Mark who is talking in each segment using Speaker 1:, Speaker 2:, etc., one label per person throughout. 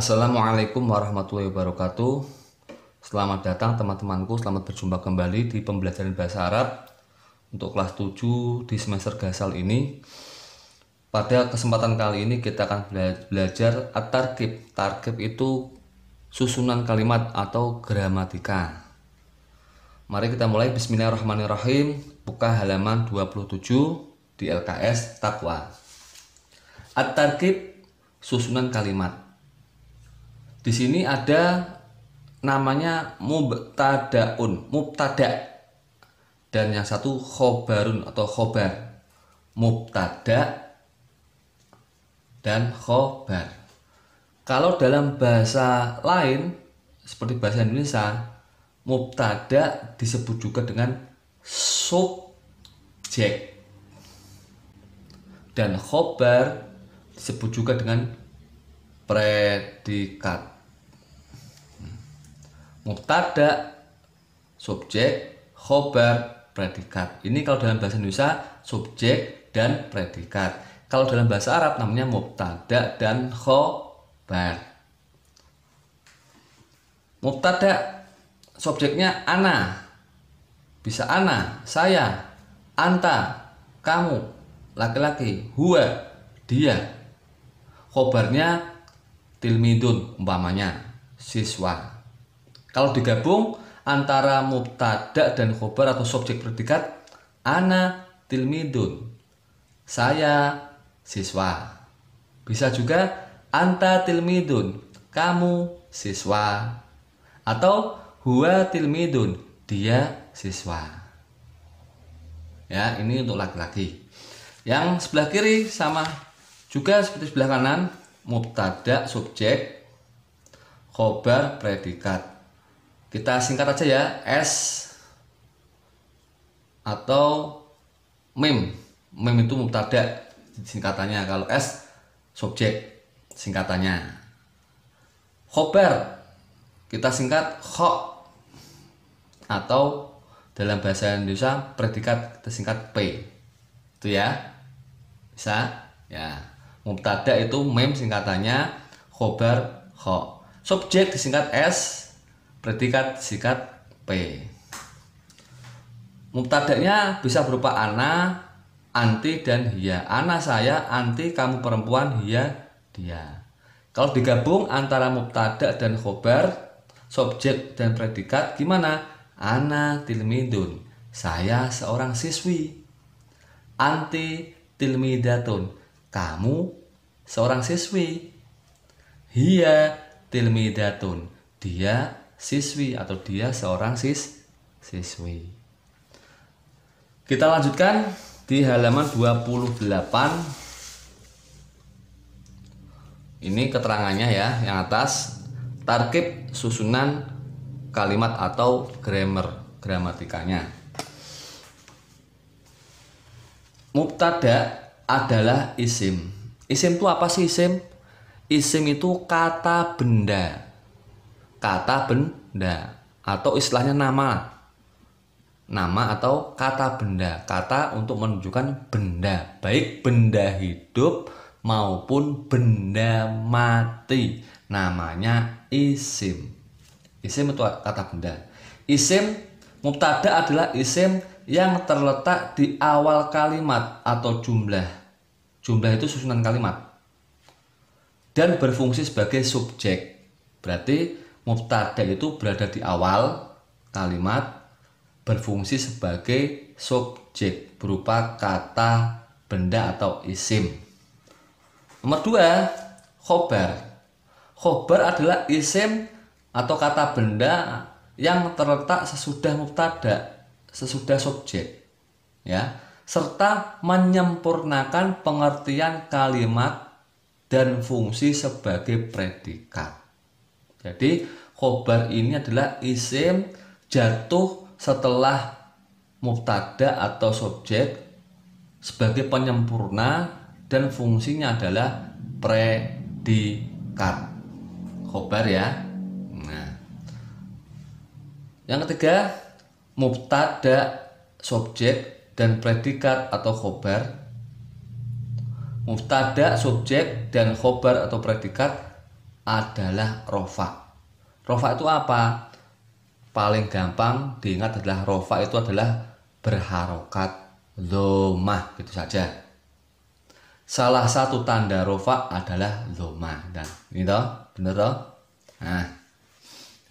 Speaker 1: Assalamualaikum warahmatullahi wabarakatuh. Selamat datang teman-temanku, selamat berjumpa kembali di pembelajaran bahasa Arab untuk kelas 7 di semester Gasal ini. Pada kesempatan kali ini kita akan belajar at-tarkib. Tarkib itu susunan kalimat atau gramatika. Mari kita mulai. Bismillahirrahmanirrahim. Buka halaman 27 di LKS Taqwa. At-tarkib, susunan kalimat. Di sini ada namanya mubtadaun, mubtada, dan yang satu khobarun atau khobar. Mubtada dan khobar. Kalau dalam bahasa lain seperti bahasa Indonesia, mubtada disebut juga dengan subjek dan khobar disebut juga dengan predikat. Mubtada, subjek, khobar, predikat. Ini kalau dalam bahasa Indonesia subjek dan predikat. Kalau dalam bahasa Arab namanya mubtada dan khobar. Mubtada, subjeknya ana, bisa ana, saya, anta, kamu, laki-laki, huwa, dia. Khobarnya tilmidun, umpamanya siswa. Kalau digabung antara mubtada dan khobar atau subjek predikat, ana tilmidun, saya siswa. Bisa juga anta tilmidun, kamu siswa, atau huwa tilmidun, dia siswa. Ya, ini untuk laki-laki. Yang sebelah kiri sama juga seperti sebelah kanan, mubtada subjek, khobar predikat. Kita singkat aja ya, S atau mim. Mim itu mubtada singkatannya, kalau S subjek singkatannya. Khobar kita singkat kho, atau dalam bahasa Indonesia predikat kita singkat P. Itu ya. Bisa? Ya. Mubtada itu mim singkatannya, khobar kho. Subjek disingkat S, predikat disingkat P. Mubtadanya bisa berupa ana, anti, dan hiya. Ana saya, anti kamu perempuan, hiya dia. Kalau digabung antara mubtada dan khobar, subjek dan predikat, gimana? Ana tilmidun, saya seorang siswi. Anti tilmidatun, kamu seorang siswi. Hiya tilmidatun, dia siswi atau dia seorang siswi. Kita lanjutkan di halaman 28. Ini keterangannya ya, yang atas tarkib susunan kalimat atau gramatikanya. Mubtada adalah isim. Isim itu apa sih isim? Isim itu kata benda. Kata benda atau istilahnya nama atau kata benda. Kata untuk menunjukkan benda, baik benda hidup maupun benda mati, namanya isim. Isim itu kata benda. Isim, mubtada adalah isim yang terletak di awal kalimat atau jumlah. Jumlah itu susunan kalimat dan berfungsi sebagai subjek. Berarti mubtada itu berada di awal kalimat, berfungsi sebagai subjek berupa kata benda atau isim. Nomor 2, khobar. Khobar adalah isim atau kata benda yang terletak sesudah mubtada, sesudah subjek, ya, serta menyempurnakan pengertian kalimat dan fungsi sebagai predikat. Jadi khobar ini adalah isim jatuh setelah mubtada atau subjek sebagai penyempurna dan fungsinya adalah predikat. Khobar ya. Nah, yang ketiga, mubtada, subjek, dan predikat atau khobar. Mubtada, subjek, dan khobar atau predikat adalah rofa. Rofa itu apa? Paling gampang diingat adalah rofa itu adalah berharokat dhammah, gitu saja. Salah satu tanda rofa adalah dhammah. Dan ini toh, bener toh? Nah,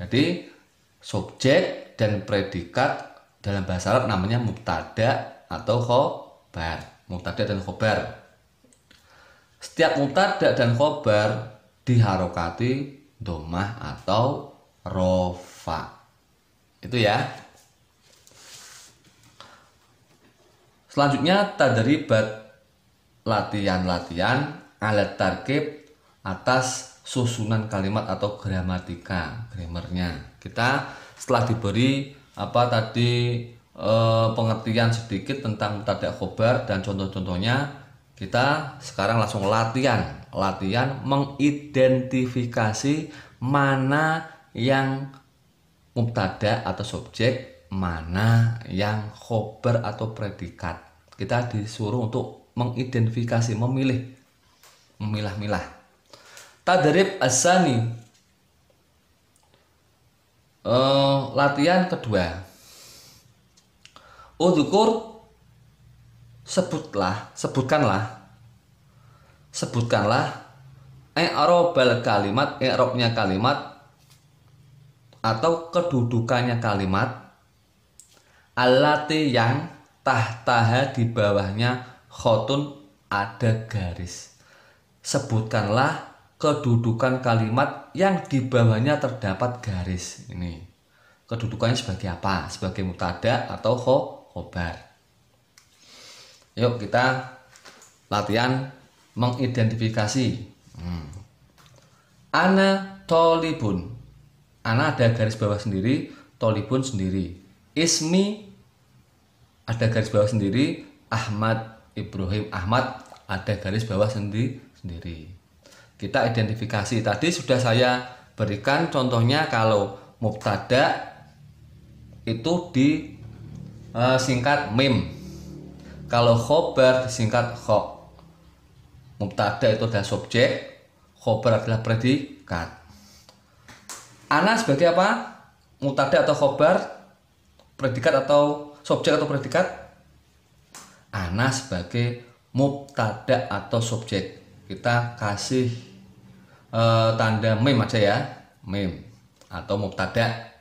Speaker 1: jadi subjek dan predikat dalam bahasa Arab namanya mubtada atau khobar. Mubtada dan khobar. Setiap mubtada dan khobar diharokati dhammah atau rofa. Itu ya. Selanjutnya tadribat, latihan-latihan alat tarkib atas susunan kalimat atau gramatika, grammarnya. Kita setelah diberi pengertian sedikit tentang mubtada khobar dan contoh-contohnya, kita sekarang langsung latihan mengidentifikasi mana yang mubtada atau subjek, mana yang khobar atau predikat. Kita disuruh untuk mengidentifikasi, memilah-milah. Tadrib as-sani, latihan kedua. Udzukur, sebutkanlah i'rabal kalimat, i'rabnya kalimat atau kedudukannya kalimat, allati yang tahtaha, di bawahnya khotun, ada garis. Sebutkanlah kedudukan kalimat yang di bawahnya terdapat garis. Ini kedudukannya sebagai apa? Sebagai mubtada atau khobar. Yuk kita latihan mengidentifikasi. Ana tolibun, ana ada garis bawah sendiri, tolibun sendiri. Ismi ada garis bawah sendiri, Ahmad Ibrahim, Ahmad ada garis bawah sendiri. Kita identifikasi. Tadi sudah saya berikan contohnya, kalau mubtada itu disingkat mim, kalau khobar disingkat kho. Mubtada itu adalah subjek, khobar adalah predikat. Ana sebagai apa? Mubtada atau khobar, predikat atau subjek atau predikat? Ana sebagai mubtada atau subjek. Kita kasih tanda mim aja ya, mim atau mubtada.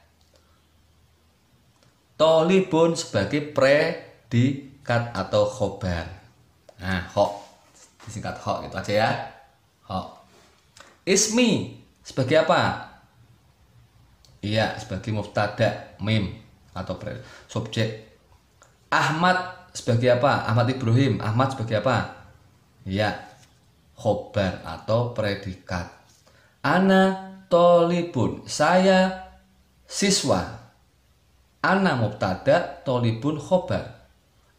Speaker 1: Tolibun sebagai predikat atau khobar. Nah, kho disingkat kho, gitu aja ya. Kho. Ismi sebagai apa? Iya, sebagai mubtada, mim atau subjek. Ahmad sebagai apa? Ahmad Ibrahim, Ahmad sebagai apa? Iya, khobar atau predikat. Ana tolibun, saya siswa. Ana mubtada, tolibun khobar.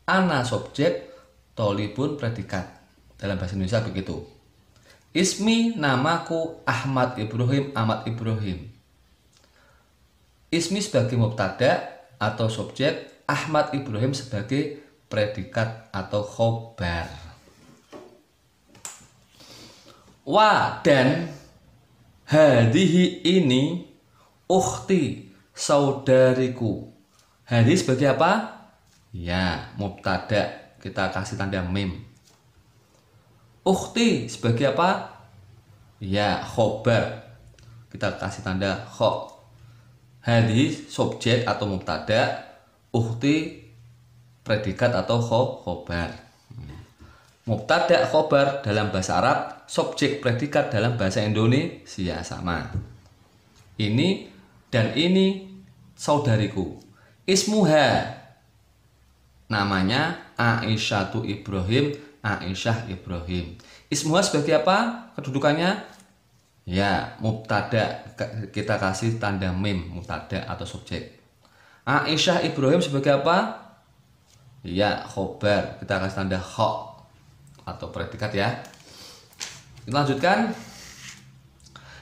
Speaker 1: Ana subjek, tolibun predikat. Dalam bahasa Indonesia begitu. Ismi, namaku, Ahmad Ibrahim, Ahmad Ibrahim. Ismi sebagai mubtada atau subjek, Ahmad Ibrahim sebagai predikat atau khobar. Wa, dan hadihi, ini, ukhti, saudariku. Hadihi sebagai apa? Ya, mubtada, kita kasih tanda mim. Ukhti sebagai apa? Ya, khobar, kita kasih tanda kho. Hadihi subjek atau mubtada, ukhti predikat atau khobar. Mubtada khobar dalam bahasa Arab, subjek predikat dalam bahasa Indonesia sama. Ini dan ini saudariku. Ismuha, namanya Aisyatu Ibrahim, Aisyah Ibrahim. Ismuha sebagai apa? Kedudukannya? Ya, mubtada, kita kasih tanda mim, mubtada atau subjek. Aisyah Ibrahim sebagai apa? Ya, khobar, kita kasih tanda kho atau predikat ya. Kita lanjutkan.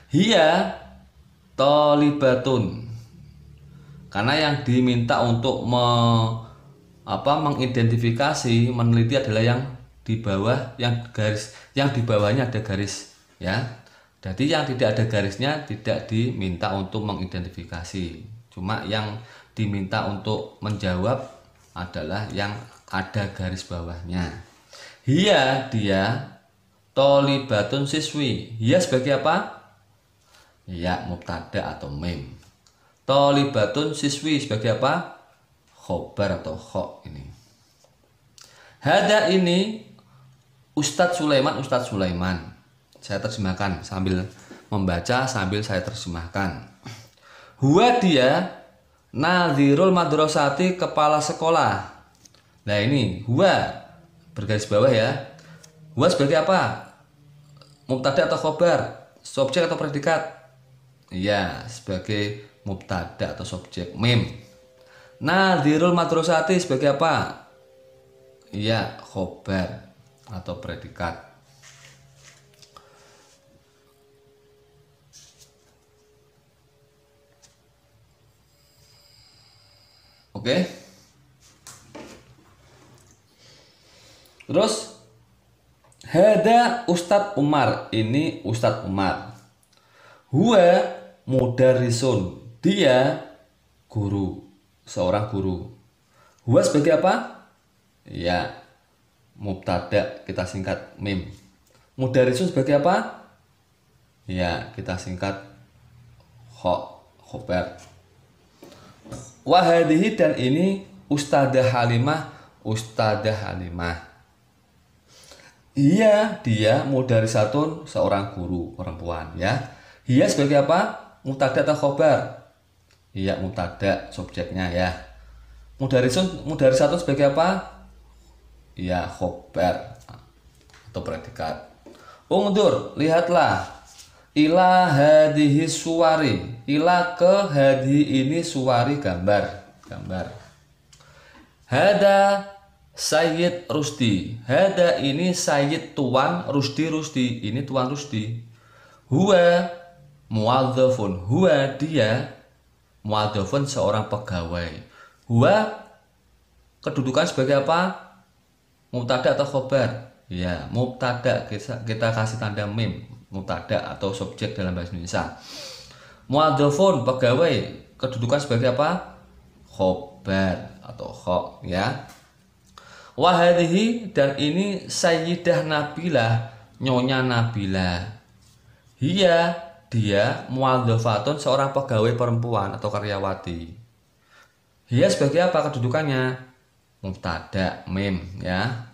Speaker 1: Hiya tolibatun, karena yang diminta untuk mengidentifikasi, meneliti adalah yang di bawah, yang di bawahnya ada garis ya. Jadi yang tidak ada garisnya tidak diminta untuk mengidentifikasi. Cuma yang diminta untuk menjawab adalah yang ada garis bawahnya. Hiya, dia, tolibatun siswi. Hiya sebagai apa? Ya, mubtada atau mim. Tolibatun siswi sebagai apa? Khobar atau kho ini. Hada ini Ustadz Sulaiman. Saya terjemahkan sambil membaca sambil saya terjemahkan. Huwa dia nadhirul madrasati, kepala sekolah. Nah ini huwa bergaris bawah ya. Huwa sebagai apa? Mubtada atau khobar? Subjek atau predikat? Iya, sebagai mubtada atau subjek, mim. Nadhirul madrasati sebagai apa? Iya, khobar atau predikat. Oke. Terus hada Ustadz Umar, ini Ustadz Umar. Huwa mudarrisun, dia guru, seorang guru. Huwa sebagai apa? Ya, mubtada kita singkat mim. Mudarrisun sebagai apa? Ya, kita singkat khobar. Wahadihi, dan ini Ustadzah Halimah. Iya, dia mudarisatun, seorang guru perempuan ya. Iya sebagai apa? Mubtada atau khobar? Iya, mubtada subjeknya ya. Mudarisatun sebagai apa? Iya, khobar atau predikat. Ungdur, lihatlah. Ila hadihi suwari, ila ke hadihi ini suwari, gambar. Hada Sayyid Rusdi, hada ini Sayyid Tuan Rusdi, ini Tuan Rusdi. Huwa muadzafun, huwa dia muadzafun, seorang pegawai. Huwa kedudukan sebagai apa? Mubtada atau khobar? Ya, mubtada, kita kasih tanda mim. Mubtada atau subjek dalam bahasa Indonesia. Muadzafun, pegawai, kedudukan sebagai apa? Khobar atau kho ya. Wahadihi, dan ini Sayyidah Nabilah, Nyonya Nabilah. Hiya, dia muadzafatun, seorang pegawai perempuan atau karyawati. Hiya sebagai apa kedudukannya? Mubtada mim ya.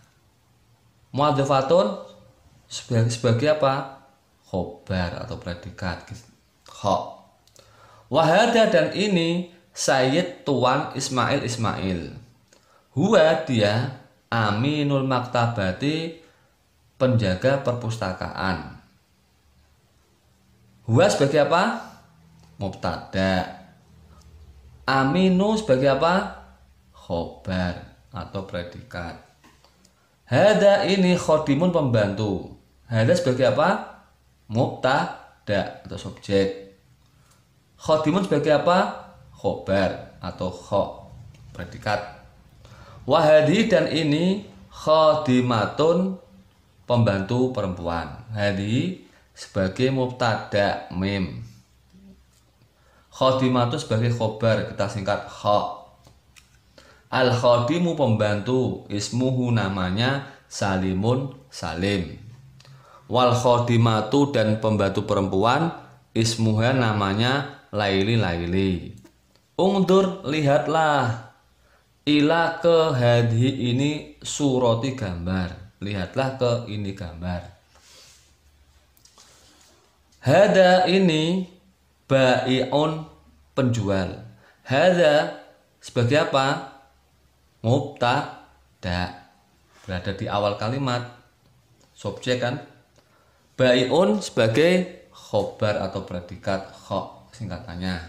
Speaker 1: Muadzafatun sebagai apa? Khobar atau predikat kho. Wahada, dan ini Sayyid Tuan Ismail. Huwa dia aminul maktabati, penjaga perpustakaan. Huwa sebagai apa? Mubtada. Aminu sebagai apa? Khobar atau predikat. Hada ini khodimun, pembantu. Hada sebagai apa? Mubtada atau subjek. Khodimun sebagai apa? Khobar atau kho, predikat. Wahadi, dan ini khodimatun, pembantu perempuan. Hadi sebagai mubtada mim. Khodimatun sebagai khobar, kita singkat kho. Al khodimu, pembantu, ismuhu, namanya, Salimun, Salim. Wal khodimatu, dan pembantu perempuan, ismuha, namanya, Laili. Ungdur, lihatlah. Ila ke hadhi, ini surati, gambar. Lihatlah ke ini gambar. Hada ini bai'un, penjual. Hada sebagai apa? Mubtada, berada di awal kalimat, subjek kan. Bai'un sebagai khobar atau predikat kho, singkatannya.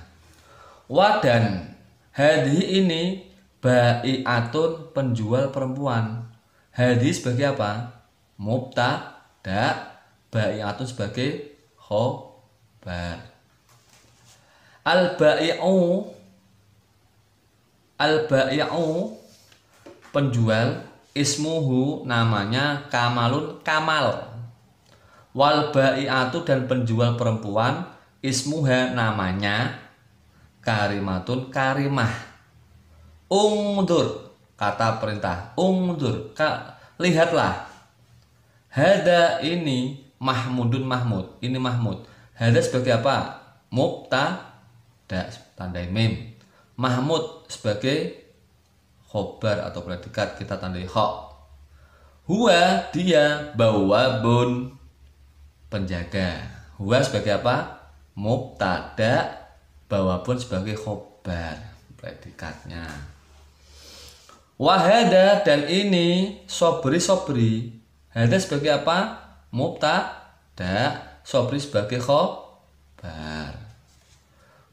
Speaker 1: Wadan, hadhi ini bai'atun, penjual perempuan. Hadhi sebagai apa? Mubtada, bai'atun sebagai khobar. Al-bai'u, penjual, ismuhu, namanya, Kamalun, Kamal. Wal bai'atu dan penjual perempuan ismuha namanya karimatun karimah. Ungdur kata perintah. Ungdur lihatlah. Hada ini Mahmudun Mahmud. Ini Mahmud. Hada sebagai apa? Mubtada tandai mim. Mahmud sebagai khobar atau predikat kita tandai kha. Huwa dia bawabun penjaga. Huwa sebagai apa? Mubtada, bawabun sebagai khobar predikatnya. Wahada dan ini sobri. Hada sebagai apa? Mubtada, sobri sebagai khobar.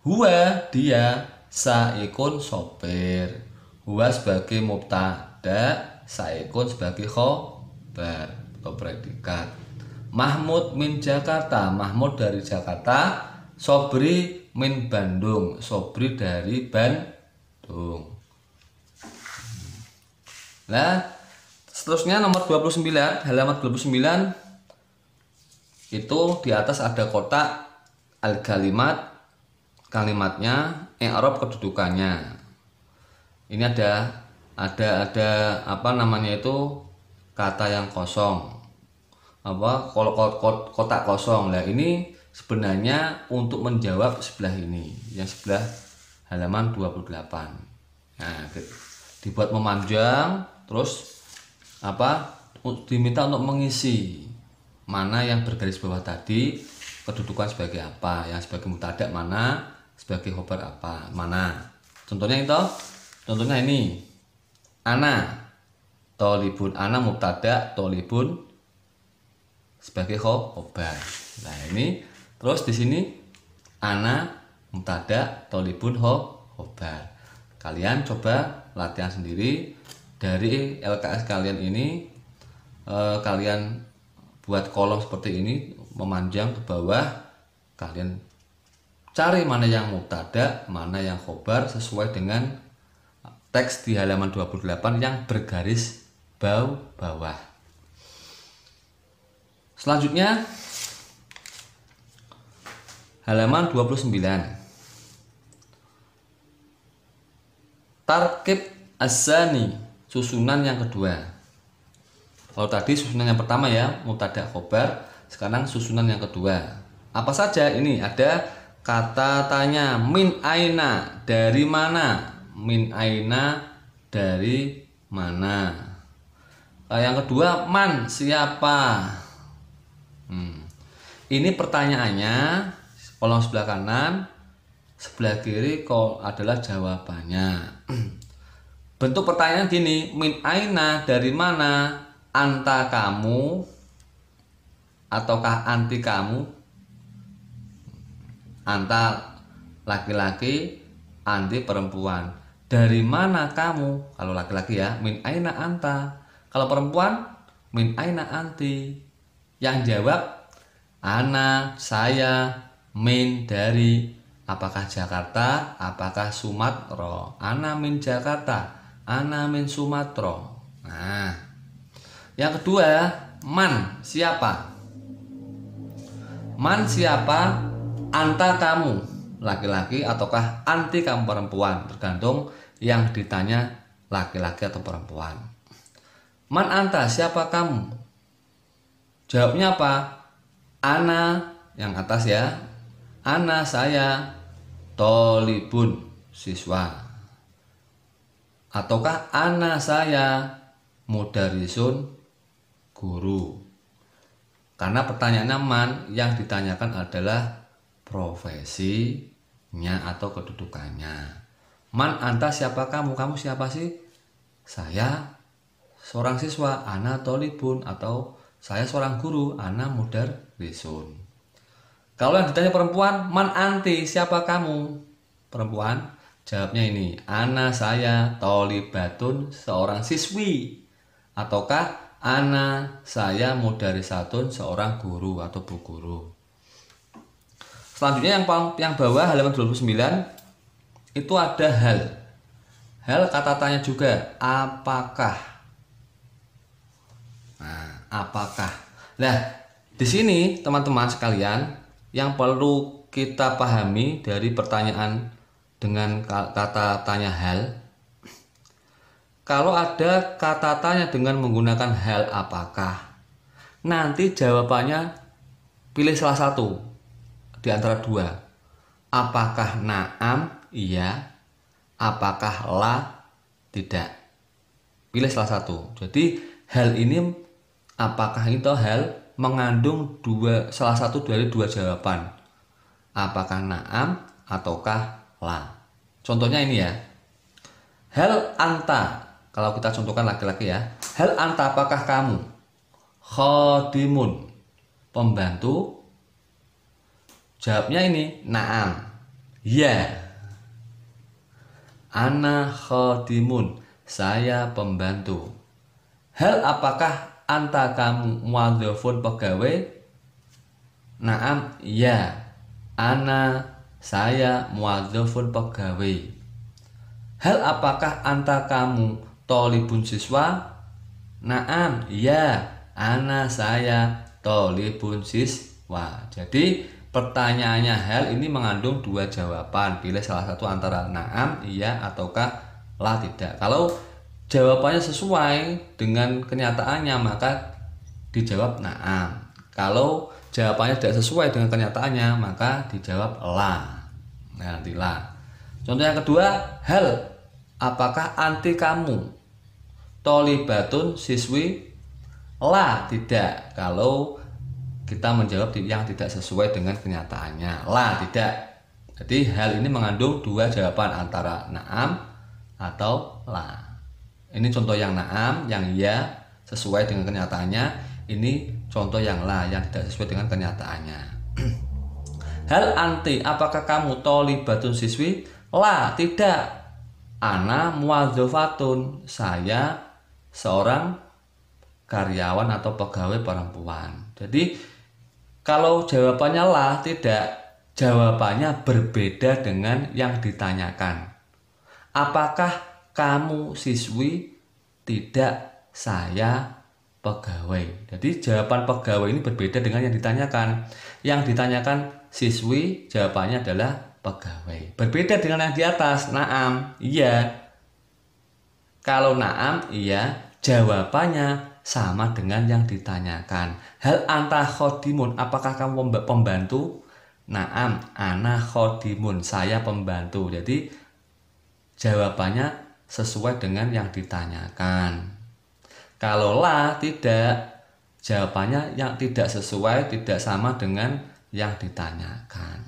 Speaker 1: Huwa dia saikun sopir. Huwa sebagai mubtada, saikun sebagai khobar atau predikat. Mahmud min Jakarta. Mahmud dari Jakarta. Sobri min Bandung. Sobri dari Bandung. Nah, seterusnya nomor 29, halaman 29 itu di atas ada kotak al-kalimat, kalimatnya, i'rab kedudukannya. Ini ada apa namanya itu kata yang kosong. Apa kotak kosong. Nah, ini sebenarnya untuk menjawab sebelah ini, yang sebelah halaman 28. Nah, dibuat memanjang, terus apa diminta untuk mengisi mana yang bergaris bawah tadi, kedudukan sebagai apa, yang sebagai mubtada mana, sebagai khobar apa mana. Contohnya ini ana tolibun, ana mubtada, tolibun sebagai khobar. Nah, ini terus di sini ana mubtada, tolibun khobar. Kalian coba latihan sendiri dari LKS kalian ini. Kalian buat kolom seperti ini memanjang ke bawah. Kalian cari mana yang mubtada, mana yang khobar sesuai dengan teks di halaman 28 yang bergaris bawah. Selanjutnya halaman 29. Tarkib as-sani, susunan yang kedua. Kalau tadi susunan yang pertama ya, mubtada khobar, sekarang susunan yang kedua. Apa saja ini? Ada kata tanya, min aina, dari mana? Min aina, dari mana? Yang kedua, man, siapa? Ini pertanyaannya, kolom sebelah kanan, sebelah kiri adalah jawabannya. Bentuk pertanyaan gini, min aina, dari mana? Anta kamu, ataukah anti kamu? Anta laki-laki, anti perempuan. Dari mana kamu? Kalau laki-laki ya, min aina anta. Kalau perempuan, min aina anti. Yang jawab, ana, saya, min, dari. Apakah Jakarta, apakah Sumatera? Ana min Jakarta, ana min Sumatera. Nah, yang kedua, man, siapa? Man siapa? Anta kamu, laki-laki ataukah anti kamu perempuan? Tergantung yang ditanya laki-laki atau perempuan. Man anta, siapa kamu? Jawabnya apa? Ana, yang atas ya. Ana, saya, tolibun, siswa. Ataukah ana, saya, mudarisun, guru. Karena pertanyaannya man, yang ditanyakan adalah profesinya atau kedudukannya. Man anta, siapa kamu? Kamu siapa sih? Saya seorang siswa, ana tolibun, atau saya seorang guru, ana mudarisun. Kalau yang ditanya perempuan, man anti, siapa kamu? Perempuan, jawabnya ini, ana, saya, tolibatun, seorang siswi. Ataukah ana, saya, mudarisatun, seorang guru atau bu guru. Selanjutnya yang bawah halaman 29 itu ada hal. Hal kata tanya juga, apakah? Nah, apakah? Nah, Di sini teman-teman sekalian, yang perlu kita pahami dari pertanyaan dengan kata tanya hal, kalau ada kata tanya dengan menggunakan hal apakah, nanti jawabannya pilih salah satu di antara dua. Apakah na'am? Iya. Apakah la? Tidak. Pilih salah satu. Jadi hal ini, apakah itu hal mengandung salah satu dari dua jawaban. Apakah na'am ataukah la. Contohnya ini ya. Hal anta. Kalau kita contohkan laki-laki ya. Hal anta, apakah kamu? Khadimun, pembantu. Jawabnya ini na'am. Ya. Ana khadimun, saya pembantu. Hal apakah anta kamu muadzafun, pegawai? Naam, ya. Ana, saya muadzafun, pegawai. Hal apakah anta kamu tolibun, siswa? Naam, ya. Ana, saya tolibun, siswa. Jadi pertanyaannya hal ini mengandung dua jawaban. Pilih salah satu antara naam, iya, ataukah la, tidak. Kalau jawabannya sesuai dengan kenyataannya maka dijawab na'am. Kalau jawabannya tidak sesuai dengan kenyataannya maka dijawab la. Nah, nanti la. Contoh yang kedua, hal apakah anti kamu tolibatun, siswi? La, tidak. Kalau kita menjawab yang tidak sesuai dengan kenyataannya, la, tidak. Jadi hal ini mengandung dua jawaban antara na'am atau la. Ini contoh yang na'am, yang ya sesuai dengan kenyataannya. Ini contoh yang la, yang tidak sesuai dengan kenyataannya. Hal anti, apakah kamu tolibatun, siswi? La, tidak. Ana muwadzafatun, saya seorang karyawan atau pegawai perempuan. Jadi kalau jawabannya la, tidak, jawabannya berbeda dengan yang ditanyakan. Apakah kamu siswi? Tidak, saya pegawai. Jadi jawaban pegawai ini berbeda dengan yang ditanyakan. Yang ditanyakan siswi, jawabannya adalah pegawai. Berbeda dengan yang di atas, na'am, iya. Kalau na'am, iya, jawabannya sama dengan yang ditanyakan. Hal anta khodimun, apakah kamu pembantu? Na'am, ana khodimun, saya pembantu. Jadi jawabannya sesuai dengan yang ditanyakan. Kalau la, tidak, jawabannya yang tidak sesuai, tidak sama dengan yang ditanyakan.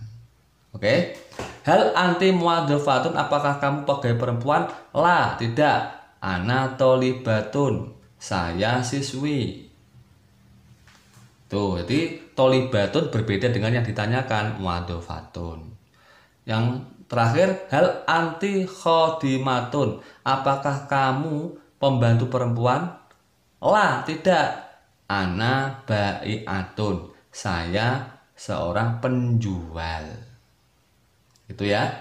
Speaker 1: Oke. Hal anti muwadzafatun, apakah kamu pegawai perempuan? La, tidak. Ana tolibatun, saya siswi. Tuh, jadi tolibatun berbeda dengan yang ditanyakan, muwadzafatun. Yang terakhir, hal anti khodimatun, apakah kamu pembantu perempuan? La, tidak. Ana bai'atun, saya seorang penjual. Itu ya,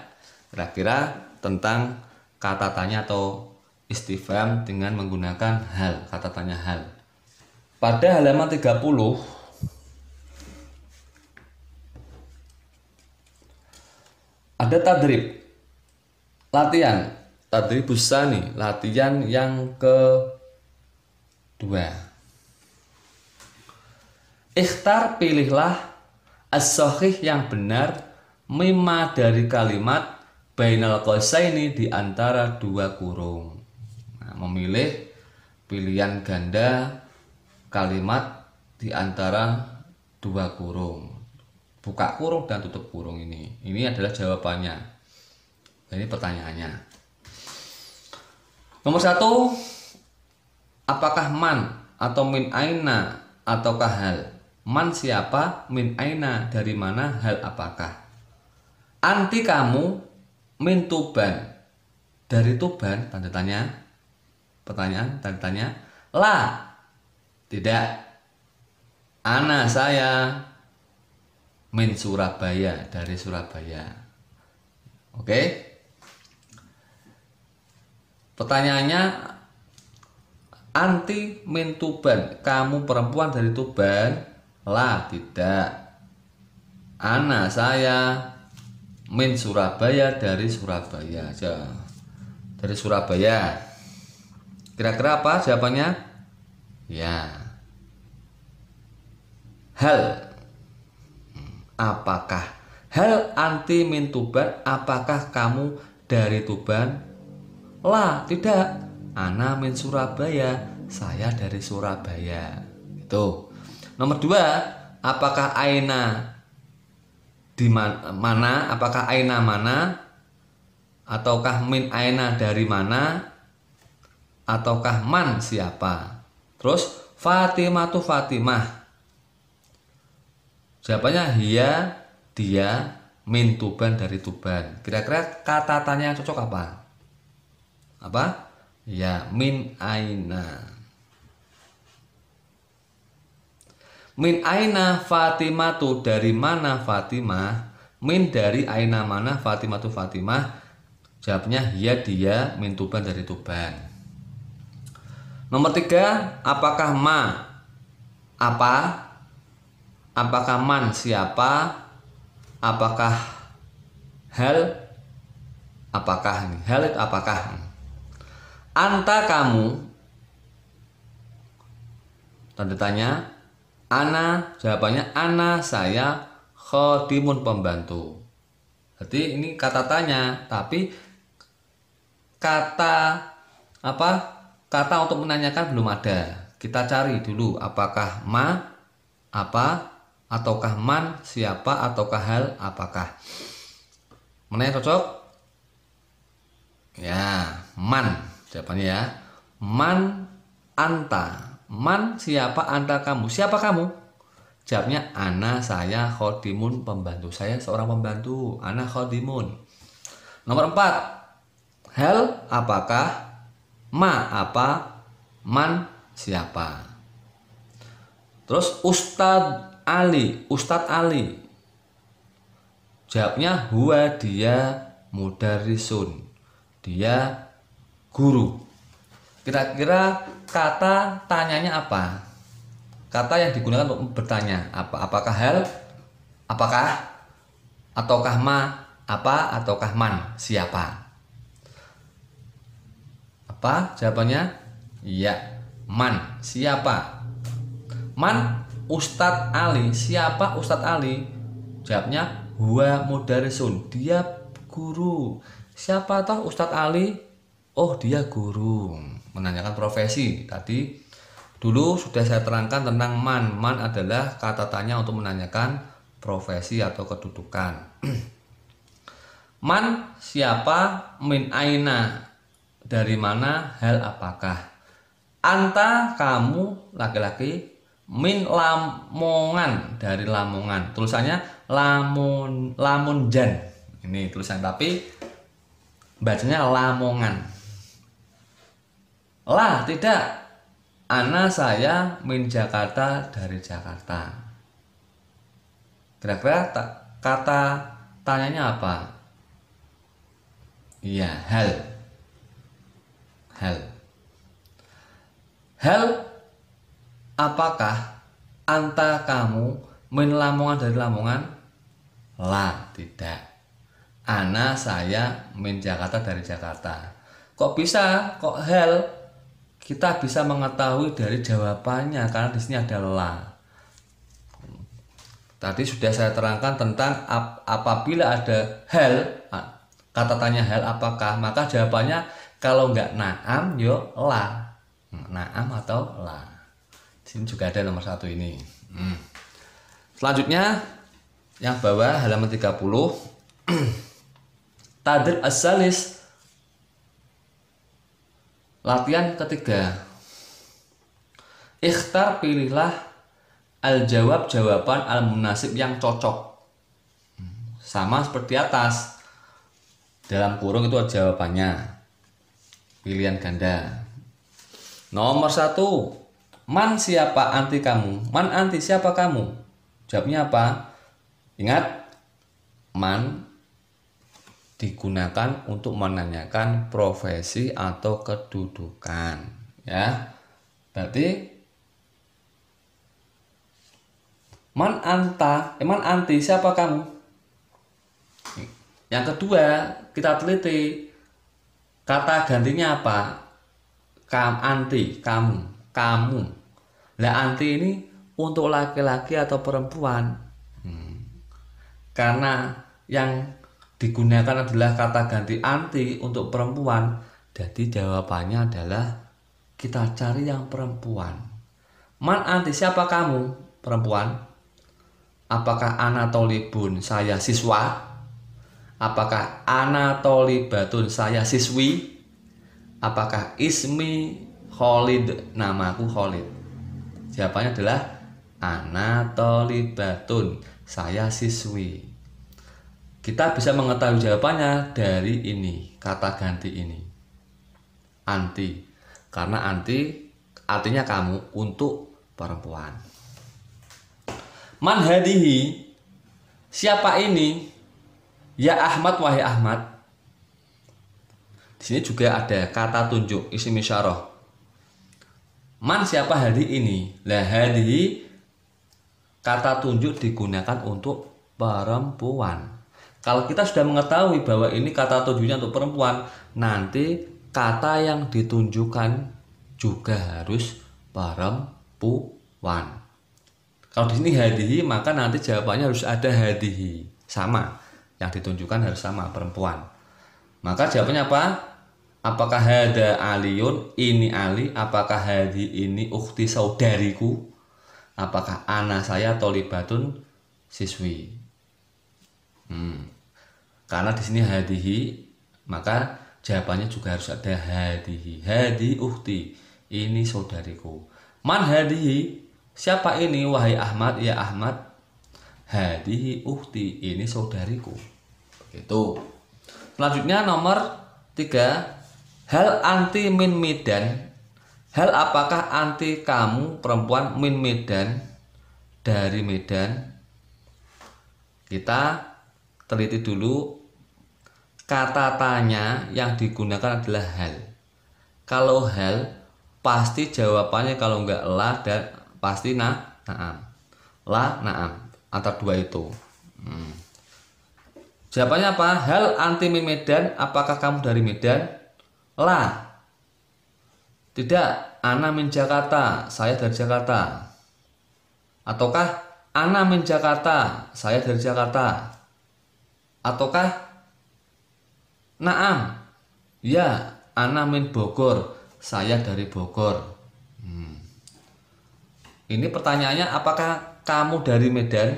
Speaker 1: kira-kira tentang kata tanya atau istifham dengan menggunakan hal, kata tanya hal. Pada halaman 30 ada tadrib, latihan, tadribus tsani, latihan yang kedua. Ikhtar, pilihlah as-shahih, yang benar, mimma, dari kalimat, bainal qausaini, di antara dua kurung. Nah, memilih pilihan ganda kalimat di antara dua kurung. Buka kurung dan tutup kurung ini. Ini adalah jawabannya. Ini pertanyaannya. Nomor 1, apakah man atau min aina ataukah hal? Man siapa? Min aina dari mana? Hal apakah? Anti kamu, min Tuban, dari Tuban, tanda tanya. Pertanyaan, tanda tanya. La, tidak. Ana, saya, min Surabaya, dari Surabaya. Oke. Pertanyaannya, anti min Tuban, kamu perempuan dari Tuban. La, tidak. Ana, saya. Min Surabaya, dari Surabaya aja. Dari Surabaya. Kira-kira apa jawabannya? Ya. Hal. Apakah? Hal anti min Tuban, apakah kamu dari Tuban? La, tidak. Ana min Surabaya, saya dari Surabaya. Itu. Nomor 2, apakah aina di mana? Apakah aina mana? Ataukah min aina dari mana? Ataukah man siapa? Terus Fatimah tu Fatimah. Jawabannya hiya, dia, min Tuban, dari Tuban. Kira-kira kata tanya yang cocok apa? Apa? Ya, min aina. Min aina Fatimah tu, dari mana Fatimah? Min, dari aina mana Fatimah tu Fatimah? Jawabnya hiya, dia, min Tuban, dari Tuban. Nomor 3, apakah ma? Apa? Apakah man siapa? Apakah hal? Apakah ini? Hal itu apakah? Anta, kamu. Tanda tanya. Ana, jawabannya ana, saya. Khodimun, pembantu. Jadi ini kata tanya, tapi kata apa? Kata untuk menanyakan belum ada. Kita cari dulu apakah ma, apa, ataukah man siapa, ataukah hal apakah. Mana yang cocok? Ya, man jawabannya ya. Man anta. Man siapa, anta kamu. Siapa kamu? Jawabnya ana, saya. Khodimun, pembantu, saya seorang pembantu. Ana khodimun. Nomor 4, hal apakah, ma apa, man siapa. Terus Ustadz Ali, Ustadz Ali. Jawabnya huwa, dia, mudarrisun, dia guru. Kira-kira kata tanyanya apa? Kata yang digunakan untuk bertanya apa? Apakah hal? Apakah? Ataukah ma? Apa? Ataukah man? Siapa? Apa jawabannya? Iya, man. Siapa? Man, Ustadz Ali. Siapa Ustadz Ali? Jawabnya huwa mudarrisun, dia guru. Siapa toh Ustadz Ali? Oh, dia guru. Menanyakan profesi. Tadi dulu sudah saya terangkan tentang man. Man adalah kata tanya untuk menanyakan profesi atau kedudukan. Man siapa, min aina dari mana, hal apakah. Anta kamu laki-laki, min Lamongan dari Lamongan. Tulisannya Lamonjan. Ini tulisan tapi bacanya Lamongan. La, tidak. Ana, saya, min Jakarta dari Jakarta. Kira-kira kata tanyanya apa? Iya, hal. Hal. Hal apakah anta kamu, min Lamongan dari Lamongan? La, tidak. Ana, saya, min Jakarta dari Jakarta. Kok bisa? Kok hal? Kita bisa mengetahui dari jawabannya karena di sini ada la. Tadi sudah saya terangkan tentang apabila ada hal, kata tanya hal apakah, maka jawabannya kalau enggak naam, yo la. Naam atau la. Di sini juga ada nomor 1 ini. Selanjutnya yang bawah halaman 30. Tadrib as-salis. Latihan ketiga. Ikhtar, pilihlah al-jawab, jawaban al-munasib yang cocok. Sama seperti atas. Dalam kurung itu jawabannya. Pilihan ganda. Nomor 1. Man siapa, anti kamu. Man anti, siapa kamu? Jawabnya apa? Ingat, man digunakan untuk menanyakan profesi atau kedudukan, ya. Berarti Man anti, siapa kamu? Yang kedua, kita teliti kata gantinya apa? Anti, kamu. Lah anti ini untuk laki-laki atau perempuan? Karena yang digunakan adalah kata ganti anti untuk perempuan, jadi jawabannya adalah kita cari yang perempuan. Man anti, siapa kamu? Perempuan. Apakah ana tolibun, saya siswa? Apakah ana tolibatun, saya siswi? Apakah ismi Khalid, namaku Khalid? Jawabannya adalah ana tolibatun, saya siswi. Kita bisa mengetahui jawabannya dari ini, kata ganti ini, anti. Karena anti artinya kamu untuk perempuan. Man hadihi, siapa ini? Ya Ahmad, wahai Ahmad. Di sini juga ada kata tunjuk, isim isyarah. Man, siapa hadi ini? Lah hadihi kata tunjuk digunakan untuk perempuan. Kalau kita sudah mengetahui bahwa ini kata tunjuknya untuk perempuan, nanti kata yang ditunjukkan juga harus perempuan. Kalau di sini hadihi, maka nanti jawabannya harus ada hadihi, sama. Yang ditunjukkan harus sama, perempuan. Maka jawabannya apa? Apakah hada aliyun, ini Ali? Apakah hadi ini ukhti, saudariku? Apakah ana, saya tolibatun, siswi? Karena di sini hadihi, maka jawabannya juga harus ada hadihi. Hadi ukhti, ini saudariku. Man hadihi, siapa ini? Wahai Ahmad, ya Ahmad. Hadihi ukhti, ini saudariku. Begitu. Selanjutnya nomor 3. Hal anti min Medan. Hal apakah anti kamu perempuan min Medan, dari Medan? Kita teliti dulu. Kata tanya yang digunakan adalah hal. Kalau hal pasti jawabannya kalau enggak la dan pasti naam. La, naam, antara dua itu. Jawabannya apa? Hal anti min Medan, apakah kamu dari Medan? La. Tidak, ana min Jakarta, saya dari Jakarta. Ataukah ana min Jakarta, saya dari Jakarta. Ataukah naam, ya, ana min Bogor, saya dari Bogor. Ini pertanyaannya, apakah kamu dari Medan?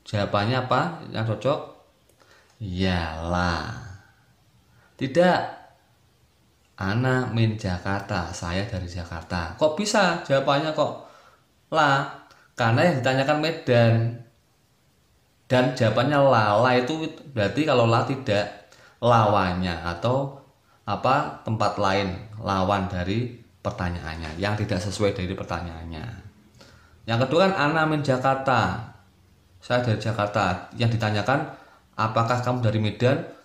Speaker 1: Jawabannya apa yang cocok? Yalah. Tidak, ana min Jakarta, saya dari Jakarta. Kok bisa jawabannya kok la? Karena yang ditanyakan Medan dan jawabannya la. La itu berarti kalau la tidak, lawannya atau apa, tempat lain, lawan dari pertanyaannya yang tidak sesuai dari pertanyaannya. Yang kedua kan ana min Jakarta, saya dari Jakarta. Yang ditanyakan apakah kamu dari Medan?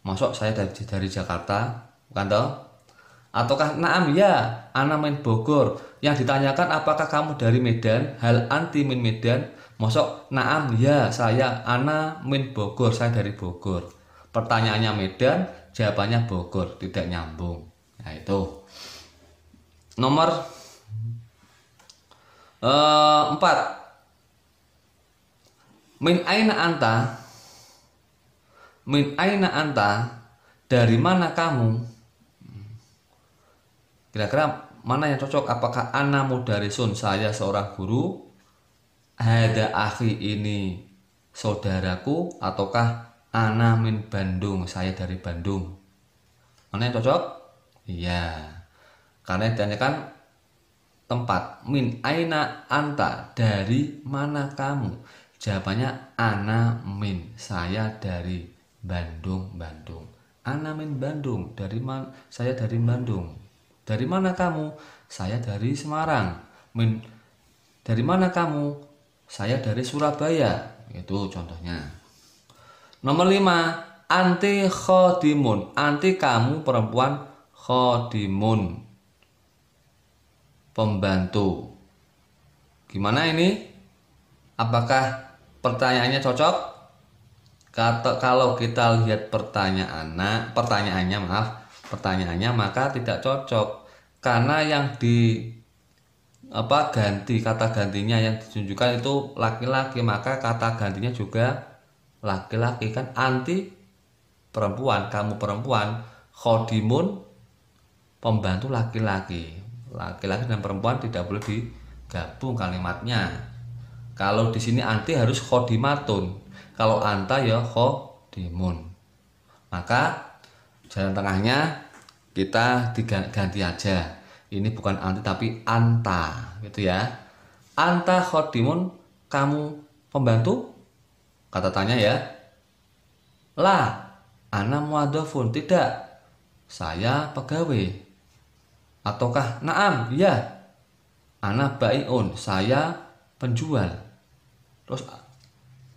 Speaker 1: Masuk saya dari Jakarta, bukan toh? Ataukah naam, ya, ana min Bogor. Yang ditanyakan apakah kamu dari Medan? Hal anti min Medan? Masuk naam, ya, saya ana min Bogor, saya dari Bogor. Pertanyaannya Medan, jawabannya Bogor, tidak nyambung. Nah itu. Nomor 4. Min aina anta? Min aina anta, dari mana kamu? Kira-kira mana yang cocok? Apakah ana mudarisun, saya seorang guru? Hada akhi, ini saudaraku? Ataukah ana min Bandung, saya dari Bandung? Mana yang cocok? Iya, karena ditanyakan tempat. Min aina anta, dari mana kamu? Jawabannya ana min, saya dari Bandung. Ana min Bandung, dari mana? Saya dari Bandung. Dari mana kamu? Saya dari Semarang. Dari mana kamu? Saya dari Surabaya. Itu contohnya. Nomor 5. Anti khodimun. Anti kamu perempuan, khodimun, pembantu. Gimana ini? Apakah pertanyaannya cocok? Kalau kita lihat pertanyaannya maka tidak cocok, karena yang ganti kata gantinya yang ditunjukkan itu laki-laki, maka kata gantinya juga laki-laki. Kan anti perempuan, kamu perempuan, khodimun pembantu laki-laki. Laki-laki dan perempuan tidak boleh digabung kalimatnya. Kalau di sini anti harus khodimatun, kalau anta ya khodimun. Maka jalan tengahnya kita diganti aja. Ini bukan anti tapi anta, gitu ya. Anta khodimun, kamu pembantu? Kata tanya ya. La, ana muadzafun, tidak, saya pegawai. Ataukah naam, ya, ana baiun, saya penjual. Terus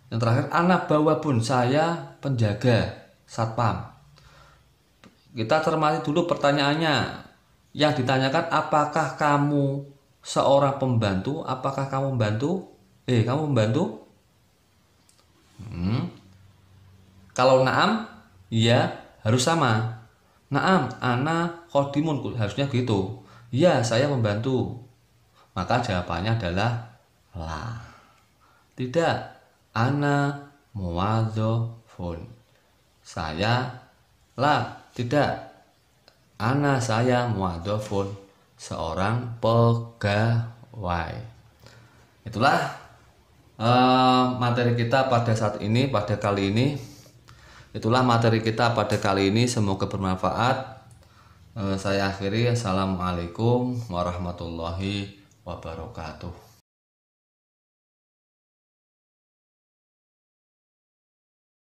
Speaker 1: yang terakhir ana bawabun, saya penjaga, satpam. Kita cermati dulu pertanyaannya. Yang ditanyakan, apakah kamu seorang pembantu? Apakah kamu membantu? Kamu membantu? Kalau naam, ya harus sama. Naam, ana khodimun, harusnya gitu. Ya, saya membantu. Maka jawabannya adalah la. Tidak, ana muwadzafun, saya tidak, ana saya muwadzafun, seorang pegawai. Itulah materi kita pada saat ini, pada kali ini. Itulah materi kita pada kali ini, semoga bermanfaat. Saya akhiri, assalamualaikum warahmatullahi wabarakatuh.